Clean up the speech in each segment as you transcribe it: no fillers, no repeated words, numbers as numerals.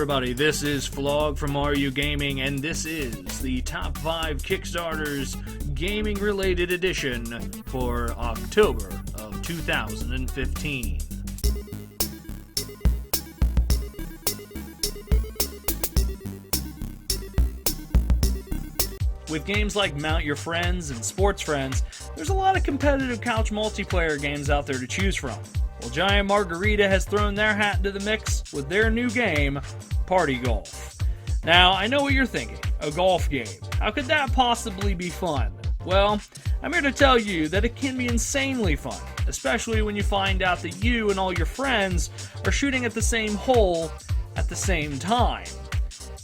everybody, this is Flog from AreYouGaming, and this is the Top 5 Kickstarters gaming-related edition for October of 2015. With games like Mount Your Friends and Sports Friends, there's a lot of competitive couch multiplayer games out there to choose from. Well, Giant Margarita has thrown their hat into the mix with their new game, Party Golf. Now, I know what you're thinking, a golf game. How could that possibly be fun? Well, I'm here to tell you that it can be insanely fun, especially when you find out that you and all your friends are shooting at the same hole at the same time.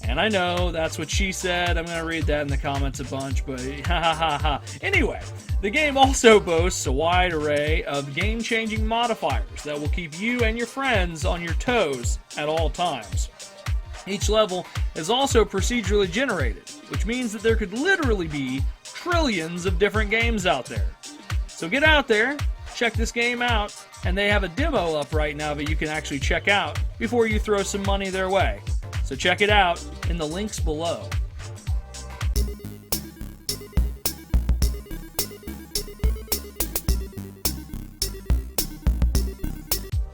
And I know, that's what she said. I'm going to read that in the comments a bunch, but ha ha ha ha. Anyway, the game also boasts a wide array of game-changing modifiers that will keep you and your friends on your toes at all times. Each level is also procedurally generated, which means that there could literally be trillions of different games out there. So get out there, check this game out, and they have a demo up right now that you can actually check out before you throw some money their way. So check it out in the links below.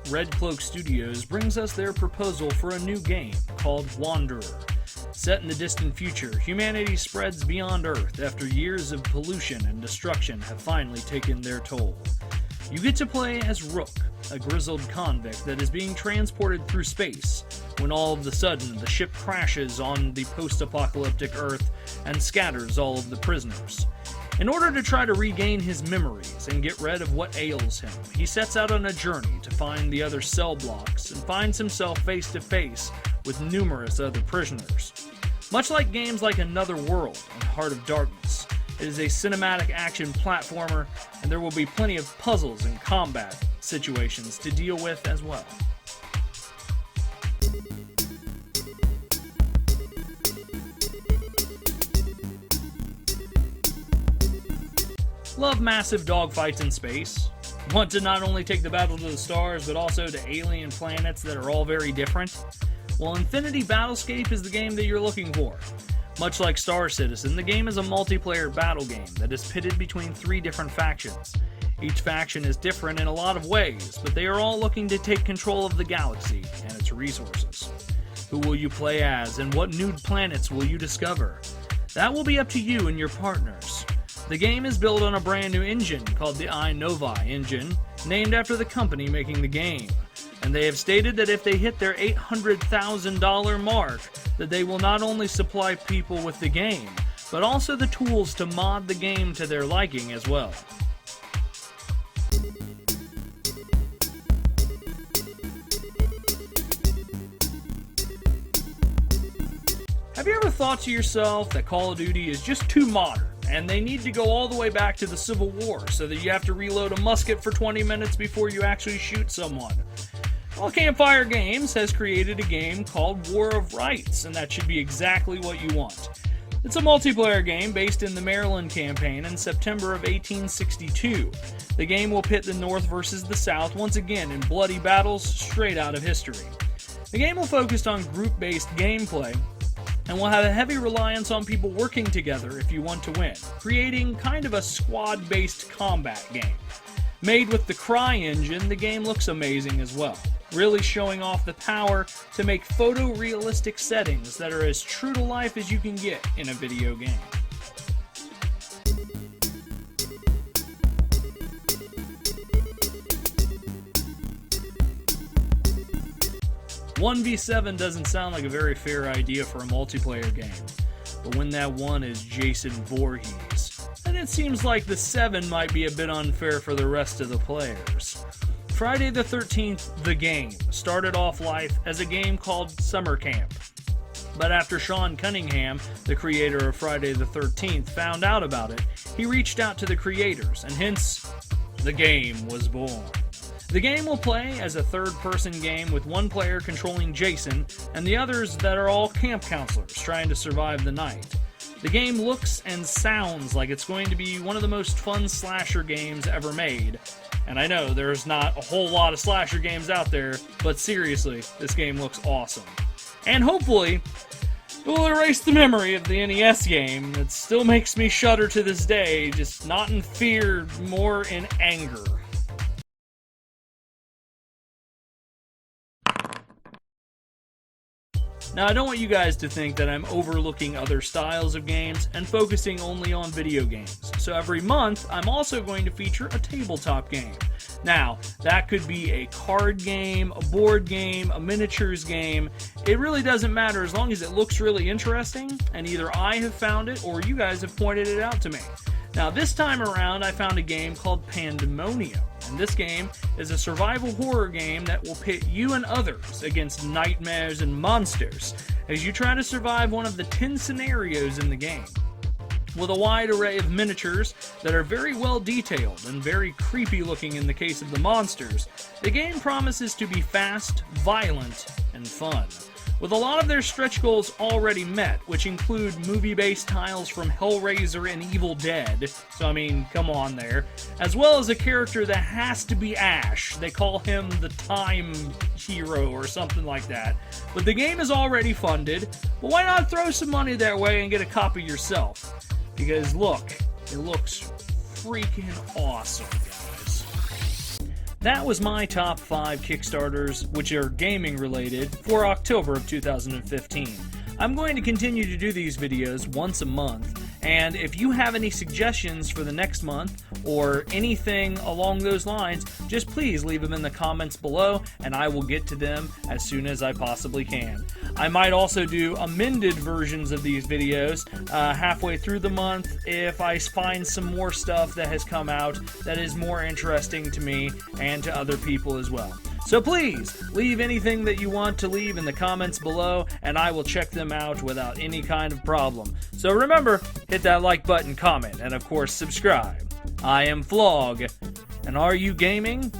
Red Cloak Studios brings us their proposal for a new game called Wanderer. Set in the distant future, humanity spreads beyond Earth after years of pollution and destruction have finally taken their toll. You get to play as Rook, a grizzled convict that is being transported through space, when all of a sudden the ship crashes on the post-apocalyptic Earth and scatters all of the prisoners. In order to try to regain his memories and get rid of what ails him, he sets out on a journey to find the other cell blocks and finds himself face to face with numerous other prisoners. Much like games like Another World and Heart of Darkness, it is a cinematic action platformer, and there will be plenty of puzzles and combat situations to deal with as well. Love massive dogfights in space? Want to not only take the battle to the stars, but also to alien planets that are all very different? Well, Infinity Battlescape is the game that you're looking for. Much like Star Citizen, the game is a multiplayer battle game that is pitted between 3 different factions. Each faction is different in a lot of ways, but they are all looking to take control of the galaxy and its resources. Who will you play as, and what new planets will you discover? That will be up to you and your partners. The game is built on a brand new engine called the iNovi engine, named after the company making the game. And they have stated that if they hit their $800,000 mark, that they will not only supply people with the game, but also the tools to mod the game to their liking as well. Have you ever thought to yourself that Call of Duty is just too modern, and they need to go all the way back to the Civil War so that you have to reload a musket for 20 minutes before you actually shoot someone? Well, Campfire Games has created a game called War of Rights, and that should be exactly what you want. It's a multiplayer game based in the Maryland campaign in September of 1862. The game will pit the North versus the South once again in bloody battles straight out of history. The game will focus on group-based gameplay, and will have a heavy reliance on people working together if you want to win, creating kind of a squad-based combat game. Made with the Cry engine, the game looks amazing as well, really showing off the power to make photorealistic settings that are as true to life as you can get in a video game. One v 7 doesn't sound like a very fair idea for a multiplayer game, but when that one is Jason Voorhees, then it seems like the 7 might be a bit unfair for the rest of the players. Friday the 13th, the game, started off life as a game called Summer Camp. But after Sean Cunningham, the creator of Friday the 13th, found out about it, he reached out to the creators, and hence, the game was born. The game will play as a third-person game with one player controlling Jason and the others that are all camp counselors trying to survive the night. The game looks and sounds like it's going to be one of the most fun slasher games ever made. And I know there's not a whole lot of slasher games out there, but seriously, this game looks awesome. And hopefully, it will erase the memory of the NES game that still makes me shudder to this day, just not in fear, more in anger. Now, I don't want you guys to think that I'm overlooking other styles of games and focusing only on video games. So every month, I'm also going to feature a tabletop game. Now, that could be a card game, a board game, a miniatures game. It really doesn't matter as long as it looks really interesting, and either I have found it or you guys have pointed it out to me. Now, this time around, I found a game called Pandemonium. And this game is a survival horror game that will pit you and others against nightmares and monsters as you try to survive one of the 10 scenarios in the game. With a wide array of miniatures that are very well detailed and very creepy looking in the case of the monsters, the game promises to be fast, violent, and fun. With a lot of their stretch goals already met, which include movie-based tiles from Hellraiser and Evil Dead, so I mean, come on there, as well as a character that has to be Ash. They call him the Time Hero or something like that. But the game is already funded, but why not throw some money their way and get a copy yourself? Because look, it looks freaking awesome, guys. That was my top 5 Kickstarters, which are gaming related, for October of 2015. I'm going to continue to do these videos once a month, and if you have any suggestions for the next month, or anything along those lines, just please leave them in the comments below, and I will get to them as soon as I possibly can. I might also do amended versions of these videos halfway through the month if I find some more stuff that has come out that is more interesting to me and to other people as well. So please, leave anything that you want to leave in the comments below, and I will check them out without any kind of problem. So remember, hit that like button, comment, and of course subscribe. I am Flog, and are you gaming?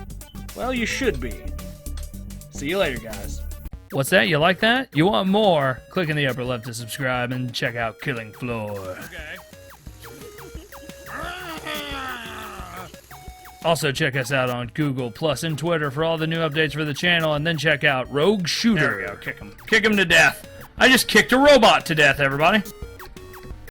Well, you should be. See you later, guys. What's that? You like that? You want more? Click in the upper left to subscribe and check out Killing Floor. Okay. Also, check us out on Google Plus and Twitter for all the new updates for the channel, and then check out Rogue Shooter. There we go. Kick him. Kick him to death. I just kicked a robot to death, everybody.